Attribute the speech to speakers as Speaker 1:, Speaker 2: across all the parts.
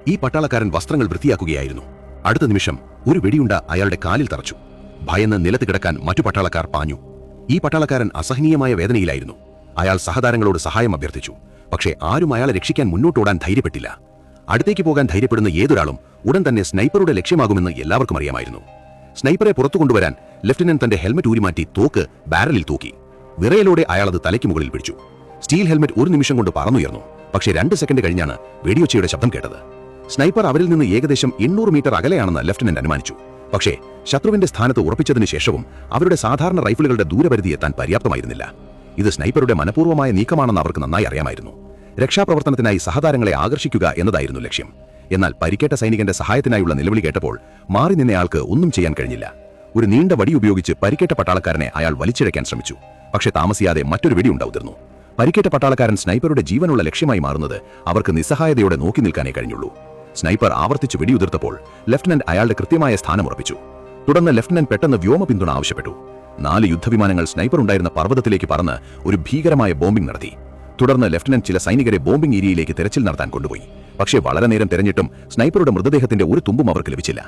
Speaker 1: ഈ പട്ടാളക്കാരൻ വസ്ത്രങ്ങൾ വൃത്തിയാക്കുകയായിരുന്നു. അടുത്ത നിമിഷം ഒരു വെടിയുണ്ട അയാളുടെ കാലിൽ തറച്ചു. ഭയന്ന് നിലത്ത് കിടക്കാൻ മറ്റു പട്ടാളക്കാർ പാഞ്ഞു. ഈ പട്ടാളക്കാരൻ അസഹനീയമായ വേദനയിലായിരുന്നു. അയാൾ സഹതാരങ്ങളോട് സഹായം അഭ്യർത്ഥിച്ചു. പക്ഷേ ആരും അയാളെ രക്ഷിക്കാൻ മുന്നോട്ടോടാൻ ധൈര്യപ്പെട്ടില്ല. അടുത്തേക്ക് പോകാൻ ധൈര്യപ്പെടുന്ന ഏതൊരാളും ഉടൻ തന്നെ സ്നൈപ്പറുടെ ലക്ഷ്യമാകുമെന്ന് എല്ലാവർക്കും അറിയാമായിരുന്നു. സ്നൈപ്പറെ പുറത്തു കൊണ്ടുവരാൻ ലഫ്റ്റനന്റ് തന്റെ ഹെൽമറ്റ് ഊരിമാറ്റി തോക്ക് ബാരലിൽ തൂക്കി. വിറയലോടെ അയാളത് തലയ്ക്ക് മുകളിൽ പിടിച്ചു. സ്റ്റീൽ ഹെൽമറ്റ് ഒരു നിമിഷം കൊണ്ട് പറന്നുയർന്നു. പക്ഷേ 2 സെക്കൻഡ് കഴിഞ്ഞാണ് വെടിയൊച്ചയുടെ ശബ്ദം കേട്ടത്. സ്നൈപ്പർ അവരിൽ നിന്ന് ഏകദേശം 800 മീറ്റർ അകലെയാണെന്ന് ലഫ്റ്റനന്റ് അനുമാനിച്ചു. പക്ഷേ ശത്രുവിന്റെ സ്ഥാനത്ത് ഉറപ്പിച്ചതിന് ശേഷവും അവരുടെ സാധാരണ റൈഫിളുകളുടെ ദൂരപരിധി എത്താൻ പര്യാപ്തമായിരുന്നില്ല. ഇത് സ്നൈപ്പറുടെ മനഃപൂർവ്വമായ നീക്കമാണെന്ന് അവർക്ക് നന്നായി അറിയാമായിരുന്നു. രക്ഷാപ്രവർത്തനത്തിനായി സഹതാരങ്ങളെ ആകർഷിക്കുക എന്നതായിരുന്നു ലക്ഷ്യം. എന്നാൽ പരിക്കേറ്റ സൈനികന്റെ സഹായത്തിനായുള്ള നിലവിളി കേട്ടപ്പോൾ മാറി നിന്നയാൾക്ക് ഒന്നും ചെയ്യാൻ കഴിഞ്ഞില്ല. ഒരു നീണ്ട വടി ഉപയോഗിച്ച് പരിക്കേറ്റ പട്ടാളക്കാരനെ അയാൾ വലിച്ചിഴയ്ക്കാൻ ശ്രമിച്ചു. പക്ഷേ താമസിയാതെ മറ്റൊരു വെടി ഉണ്ടാവുതിർന്നു. പരിക്കേറ്റ പട്ടാളക്കാരൻ സ്നൈപ്പറുടെ ജീവനുള്ള ലക്ഷ്യമായി മാറുന്നത് അവർക്ക് നിസ്സഹായതയോടെ നോക്കി നിൽക്കാനേ കഴിഞ്ഞുള്ളൂ. സ്നൈപ്പർ ആവർത്തിച്ച് വെടിയുതിർത്തപ്പോൾ ലഫ്റ്റനന്റ് അയാളുടെ കൃത്യമായ സ്ഥാനം ഉറപ്പിച്ചു. തുടർന്ന് ലഫ്റ്റനന്റ് പെട്ടെന്ന് വ്യോമ പിന്തുണ ആവശ്യപ്പെട്ടു. 4 യുദ്ധവിമാനങ്ങൾ സ്നൈപ്പർ ഉണ്ടായിരുന്ന പർവ്വതത്തിലേക്ക് പറന്ന് ഒരു ഭീകരമായ ബോംബിംഗ് നടത്തി. തുടർന്ന് ലഫ്റ്റനന്റ് ചില സൈനികരെ ബോംബിംഗ് ഏരിയയിലേക്ക് തെരച്ചിൽ നടത്താൻ കൊണ്ടുപോയി. പക്ഷേ വളരെ നേരം തെരഞ്ഞിട്ടും സ്നൈപ്പറുടെ മൃതദേഹത്തിന്റെ ഒരു തുമ്പും അവർക്ക് ലഭിച്ചില്ല.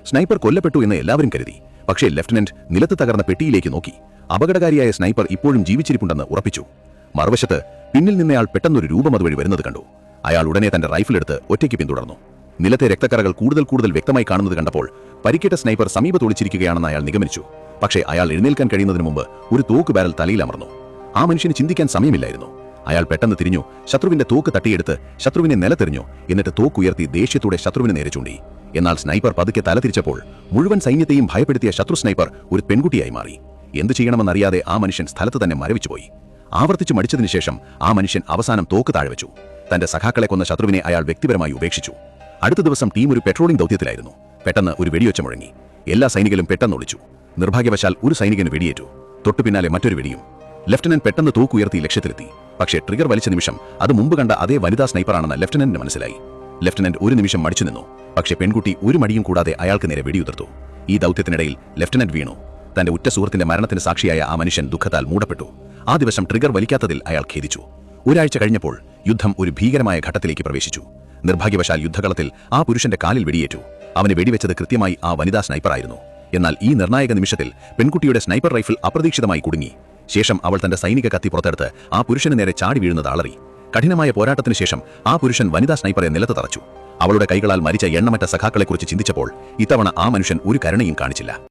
Speaker 1: സ്നൈപ്പർ കൊല്ലപ്പെട്ടു എന്ന് എല്ലാവരും കരുതി. പക്ഷേ ലഫ്റ്റനന്റ് നിലത്ത് തകർന്ന പെട്ടിയിലേക്ക് നോക്കി. അപകടകാരിയായ സ്നൈപ്പർ ഇപ്പോഴും ജീവിച്ചിരിപ്പുണ്ടെന്ന് ഉറപ്പിച്ചു. മറുവശത്ത് പിന്നിൽ നിന്നയാൾ പെട്ടെന്നൊരു രൂപം അതുവഴി വരുന്നത് കണ്ടു. അയാൾ ഉടനെ തന്റെ റൈഫിൾ എടുത്ത് ഒറ്റയ്ക്ക് പിന്തുടർന്നു. നിലത്തെ രക്തക്കറകൾ കൂടുതൽ വ്യക്തമായി കാണുന്നത് കണ്ടപ്പോൾ പരിക്കേറ്റ സ്നൈപ്പർ സമീപത്ത് ഒളിച്ചിരിക്കുകയാണെന്ന് അയാൾ നിഗമനിച്ചു. പക്ഷേ അയാൾ എഴുന്നേൽക്കാൻ കഴിയുന്നതിന് മുമ്പ് ഒരു തോക്ക് ബാരൽ തലയിൽ അമർന്നു. ആ മനുഷ്യന് ചിന്തിക്കാൻ സമയമില്ലായിരുന്നു. അയാൾ പെട്ടെന്ന് തിരിഞ്ഞു, ശത്രുവിന്റെ തോക്ക് തട്ടിയെടുത്ത് ശത്രുവിനെ നിലത്തെറിഞ്ഞു. എന്നിട്ട് തോക്കുയർത്തി ദേഷ്യത്തോടെ ശത്രുവിന് നേരെ ചൂണ്ടി. എന്നാൽ സ്നൈപ്പർ പതുക്കെ തല തിരിച്ചപ്പോൾ മുഴുവൻ സൈന്യത്തെയും ഭയപ്പെടുത്തിയ ശത്രു സ്നൈപ്പർ ഒരു പെൺകുട്ടിയായി മാറി. എന്തു ചെയ്യണമെന്നറിയാതെ ആ മനുഷ്യൻ സ്ഥലത്ത് തന്നെ മരവിച്ചുപോയി. ആവർത്തിച്ച് മടിച്ചതിനു ശേഷം ആ മനുഷ്യൻ അവസാനം തോക്ക് താഴ്വച്ചു. തന്റെ സഖാക്കളെ കൊന്ന ശത്രുവിനെ അയാൾ വ്യക്തിപരമായി ഉപേക്ഷിച്ചു. അടുത്ത ദിവസം ടീം ഒരു പെട്രോളിംഗ് ദൗത്യത്തിലായിരുന്നു. പെട്ടെന്ന് ഒരു വെടിയൊച്ച മുഴങ്ങി. എല്ലാ സൈനികരും പെട്ടെന്ന് ഒളിച്ചു. നിർഭാഗ്യവശാൽ ഒരു സൈനികന് വെടിയേറ്റു. തൊട്ടുപിന്നാലെ മറ്റൊരു വെടിയും. ലഫ്റ്റനന്റ് പെട്ടെന്ന് തോക്കുയർത്തി ലക്ഷ്യത്തിലെത്തി. പക്ഷേ ട്രിഗർ വലിച്ച നിമിഷം അത് മുമ്പ് കണ്ട അതേ വനിതാ സ്നൈപ്പറാണെന്ന് ലഫ്റ്റനന്റിന് മനസ്സിലായി. ലഫ്റ്റനന്റ് ഒരു നിമിഷം മടിച്ചു നിന്നു. പക്ഷേ പെൺകുട്ടി ഒരു മടിയും കൂടാതെ അയാൾക്ക് നേരെ വെടിയുതിർത്തു. ഈ ദൗത്യത്തിനിടയിൽ ലഫ്റ്റനന്റ് വീണു. തന്റെ ഉറ്റ സുഹൃത്തിന്റെ മരണത്തിന് സാക്ഷിയായ ആ മനുഷ്യൻ ദുഃഖത്താൽ മൂടപ്പെട്ടു. ആ ദിവസം ട്രിഗർ വലിക്കാത്തതിൽ അയാൾ ഖേദിച്ചു. ഒരാഴ്ച കഴിഞ്ഞപ്പോൾ യുദ്ധം ഒരു ഭീകരമായ ഘട്ടത്തിലേക്ക് പ്രവേശിച്ചു. നിർഭാഗ്യവശാൽ യുദ്ധകളത്തിൽ ആ പുരുഷന്റെ കാലിൽ വെടിയേറ്റു. അവന് വെടിവെച്ചത് കൃത്യമായി ആ വനിതാ സ്നൈപ്പറായിരുന്നു. എന്നാൽ ഈ നിർണായക നിമിഷത്തിൽ പെൺകുട്ടിയുടെ സ്നൈപ്പർ റൈഫിൾ അപ്രതീക്ഷിതമായി കുടുങ്ങി. ശേഷം അവൾ തന്റെ സൈനിക കത്തി പുറത്തെടുത്ത് ആ പുരുഷന് നേരെ ചാടി വീഴുന്നത് അലറി. കഠിനമായ പോരാട്ടത്തിന് ശേഷം ആ പുരുഷൻ വനിതാ സ്നൈപ്പറെ നിലത്ത് തറച്ചു. അവളുടെ കൈകളാൽ മരിച്ച എണ്ണമറ്റ സഖാക്കളെക്കുറിച്ച് ചിന്തിച്ചപ്പോൾ ഇത്തവണ ആ മനുഷ്യൻ ഒരു കരുണയും കാണിച്ചില്ല.